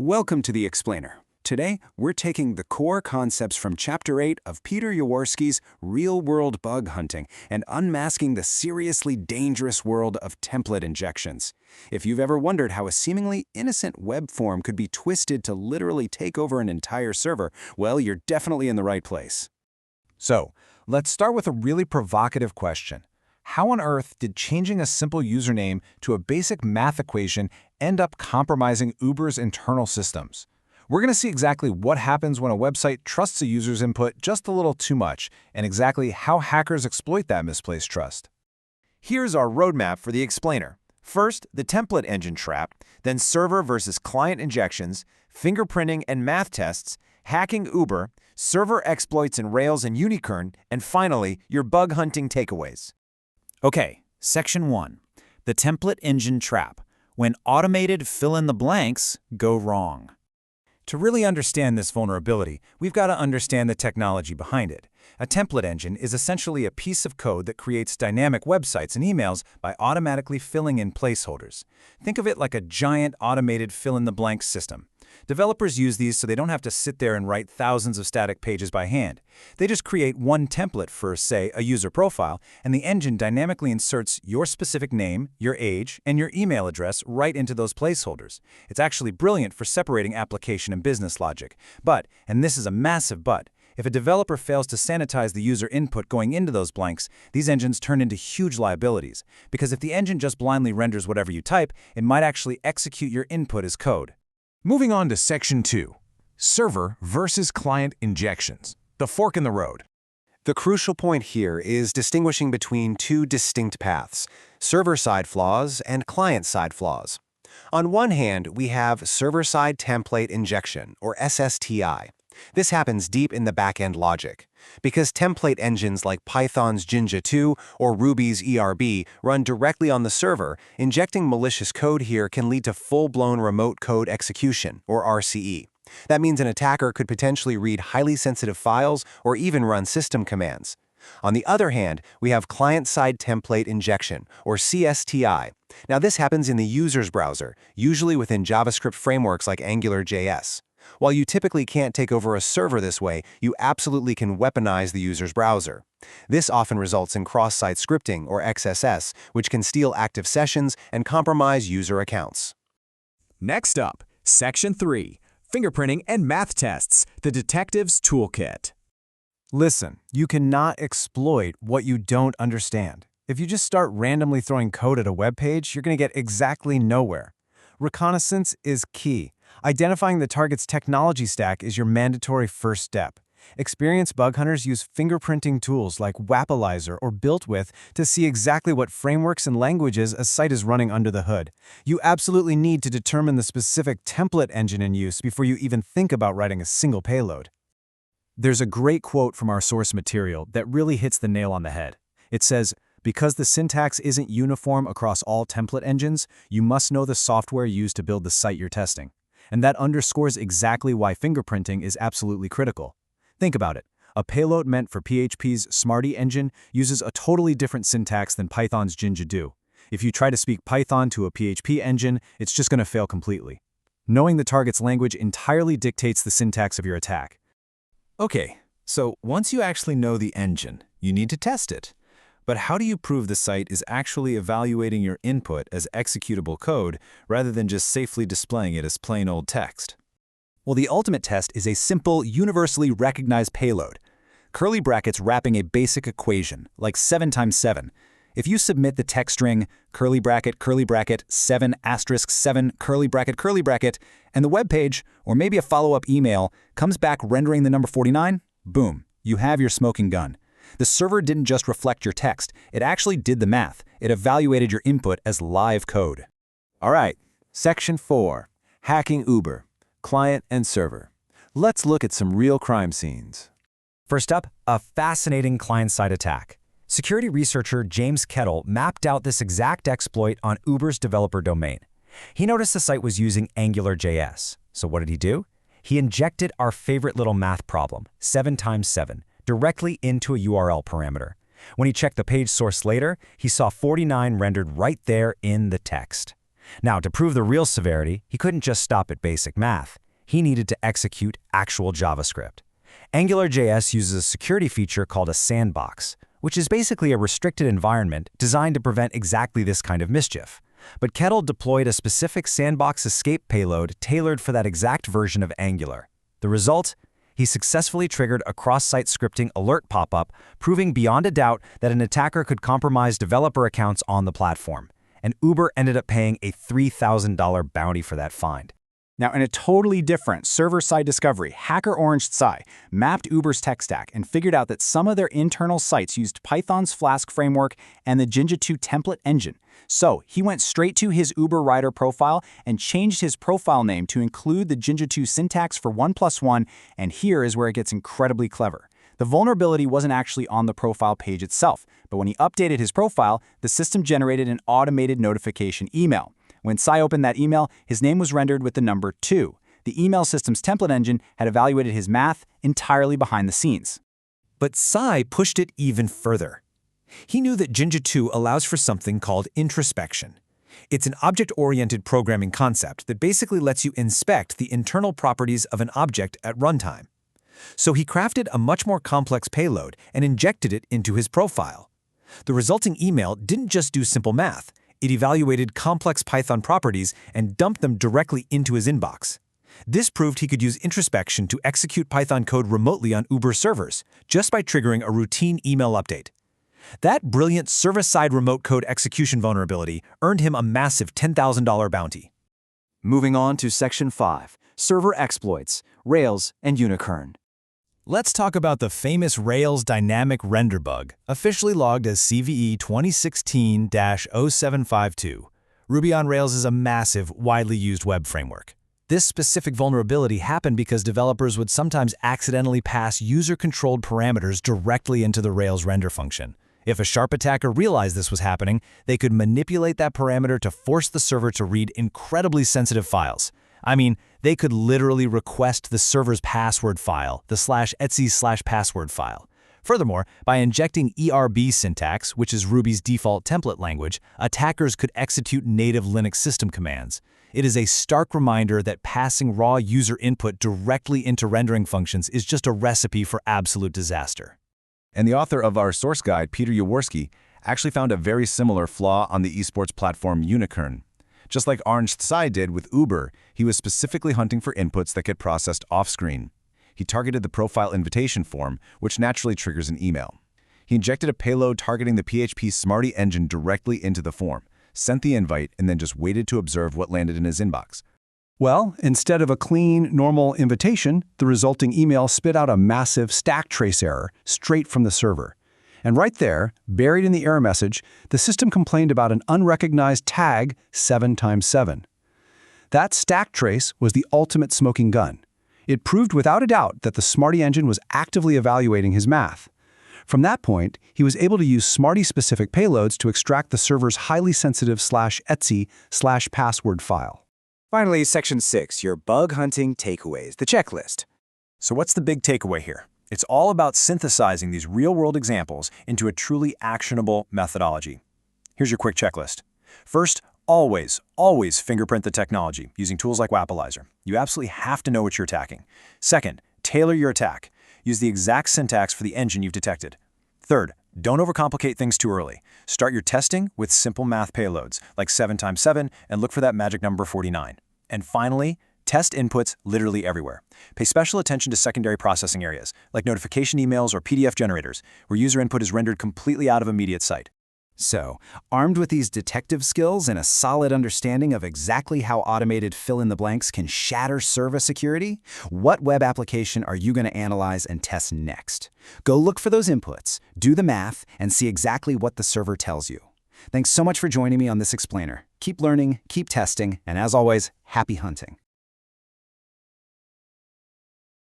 Welcome to The Explainer. Today, we're taking the core concepts from Chapter 8 of Peter Jaworski's Real-World Bug Hunting and unmasking the seriously dangerous world of template injections. If you've ever wondered how a seemingly innocent web form could be twisted to literally take over an entire server, well, you're definitely in the right place. So, let's start with a really provocative question. How on earth did changing a simple username to a basic math equation end up compromising Uber's internal systems? We're going to see exactly what happens when a website trusts a user's input just a little too much, and exactly how hackers exploit that misplaced trust. Here's our roadmap for the explainer. First, the template engine trap, then server versus client injections, fingerprinting and math tests, hacking Uber, server exploits in Rails and Unicorn, and finally, your bug hunting takeaways. Okay, Section 1. The template engine trap. When automated fill-in-the-blanks go wrong. To really understand this vulnerability, we've got to understand the technology behind it. A template engine is essentially a piece of code that creates dynamic websites and emails by automatically filling in placeholders. Think of it like a giant automated fill-in-the-blanks system. Developers use these so they don't have to sit there and write thousands of static pages by hand. They just create one template for, say, a user profile, and the engine dynamically inserts your specific name, your age, and your email address right into those placeholders. It's actually brilliant for separating application and business logic. But, and this is a massive but, if a developer fails to sanitize the user input going into those blanks, these engines turn into huge liabilities. Because if the engine just blindly renders whatever you type, it might actually execute your input as code. Moving on to Section 2. Server versus client injections. The fork in the road. The crucial point here is distinguishing between two distinct paths, server-side flaws and client-side flaws. On one hand, we have server-side template injection, or SSTI. This happens deep in the back-end logic. Because template engines like Python's Jinja 2 or Ruby's ERB run directly on the server, injecting malicious code here can lead to full-blown remote code execution, or RCE. That means an attacker could potentially read highly sensitive files or even run system commands. On the other hand, we have client-side template injection, or CSTI. Now this happens in the user's browser, usually within JavaScript frameworks like AngularJS. While you typically can't take over a server this way, you absolutely can weaponize the user's browser. This often results in cross-site scripting, or XSS, which can steal active sessions and compromise user accounts. Next up, Section 3. Fingerprinting and math tests, the detective's toolkit. Listen, you cannot exploit what you don't understand. If you just start randomly throwing code at a web page, you're going to get exactly nowhere. Reconnaissance is key. Identifying the target's technology stack is your mandatory first step. Experienced bug hunters use fingerprinting tools like Wappalizer or BuiltWith to see exactly what frameworks and languages a site is running under the hood. You absolutely need to determine the specific template engine in use before you even think about writing a single payload. There's a great quote from our source material that really hits the nail on the head. It says, "Because the syntax isn't uniform across all template engines, you must know the software used to build the site you're testing." And that underscores exactly why fingerprinting is absolutely critical. Think about it. A payload meant for PHP's Smarty engine uses a totally different syntax than Python's Jinja do. If you try to speak Python to a PHP engine, it's just going to fail completely. Knowing the target's language entirely dictates the syntax of your attack. Okay, so once you actually know the engine, you need to test it. But how do you prove the site is actually evaluating your input as executable code rather than just safely displaying it as plain old text? Well, the ultimate test is a simple, universally recognized payload. Curly brackets wrapping a basic equation, like 7 times 7. If you submit the text string curly bracket, 7 asterisk 7, curly bracket, and the web page, or maybe a follow-up email, comes back rendering the number 49, boom, you have your smoking gun. The server didn't just reflect your text, it actually did the math. It evaluated your input as live code. All right, Section 4. Hacking Uber, client and server. Let's look at some real crime scenes. First up, a fascinating client-side attack. Security researcher James Kettle mapped out this exact exploit on Uber's developer domain. He noticed the site was using AngularJS. So what did he do? He injected our favorite little math problem, 7 times 7, directly into a URL parameter. When he checked the page source later, he saw 49 rendered right there in the text. Now, to prove the real severity, he couldn't just stop at basic math. He needed to execute actual JavaScript. AngularJS uses a security feature called a sandbox, which is basically a restricted environment designed to prevent exactly this kind of mischief. But Kettle deployed a specific sandbox escape payload tailored for that exact version of Angular. The result? He successfully triggered a cross-site scripting alert pop-up, proving beyond a doubt that an attacker could compromise developer accounts on the platform. And Uber ended up paying a $3,000 bounty for that find. Now, in a totally different server-side discovery, hacker OrangeSci mapped Uber's tech stack and figured out that some of their internal sites used Python's Flask framework and the Jinja 2 template engine. So he went straight to his Uber rider profile and changed his profile name to include the Jinja 2 syntax for 1+1, and here is where it gets incredibly clever. The vulnerability wasn't actually on the profile page itself, but when he updated his profile, the system generated an automated notification email. When Sci opened that email, his name was rendered with the number 2. The email system's template engine had evaluated his math entirely behind the scenes. But Sci pushed it even further. He knew that Jinja 2 allows for something called introspection. It's an object-oriented programming concept that basically lets you inspect the internal properties of an object at runtime. So he crafted a much more complex payload and injected it into his profile. The resulting email didn't just do simple math. It evaluated complex Python properties and dumped them directly into his inbox. This proved he could use introspection to execute Python code remotely on Uber servers, just by triggering a routine email update. That brilliant server-side remote code execution vulnerability earned him a massive $10,000 bounty. Moving on to Section 5, Server Exploits, Rails, and Unicorn. Let's talk about the famous Rails dynamic render bug, officially logged as CVE 2016-0752. Ruby on Rails is a massive, widely used web framework. This specific vulnerability happened because developers would sometimes accidentally pass user-controlled parameters directly into the Rails render function. If a sharp attacker realized this was happening, they could manipulate that parameter to force the server to read incredibly sensitive files. I mean, they could literally request the server's password file, the /etc/password file. Furthermore, by injecting ERB syntax, which is Ruby's default template language, attackers could execute native Linux system commands. It is a stark reminder that passing raw user input directly into rendering functions is just a recipe for absolute disaster. And the author of our source guide, Peter Yaworski, actually found a very similar flaw on the esports platform Unicorn. Just like OrangeSci did with Uber, he was specifically hunting for inputs that get processed off-screen. He targeted the profile invitation form, which naturally triggers an email. He injected a payload targeting the PHP Smarty engine directly into the form, sent the invite, and then just waited to observe what landed in his inbox. Well, instead of a clean, normal invitation, the resulting email spit out a massive stack trace error straight from the server. And right there, buried in the error message, the system complained about an unrecognized tag 7x7. That stack trace was the ultimate smoking gun. It proved without a doubt that the Smarty engine was actively evaluating his math. From that point, he was able to use Smarty-specific payloads to extract the server's highly sensitive /etc/password file. Finally, Section 6, your bug hunting takeaways, the checklist. So what's the big takeaway here? It's all about synthesizing these real-world examples into a truly actionable methodology. Here's your quick checklist. First, always fingerprint the technology using tools like Wappalizer. You absolutely have to know what you're attacking. Second, tailor your attack. Use the exact syntax for the engine you've detected. Third, don't overcomplicate things too early. Start your testing with simple math payloads like 7x7 and look for that magic number 49. And finally, test inputs literally everywhere. Pay special attention to secondary processing areas, like notification emails or PDF generators, where user input is rendered completely out of immediate sight. So, armed with these detective skills and a solid understanding of exactly how automated fill-in-the-blanks can shatter server security, what web application are you going to analyze and test next? Go look for those inputs, do the math, and see exactly what the server tells you. Thanks so much for joining me on this explainer. Keep learning, keep testing, and as always, happy hunting.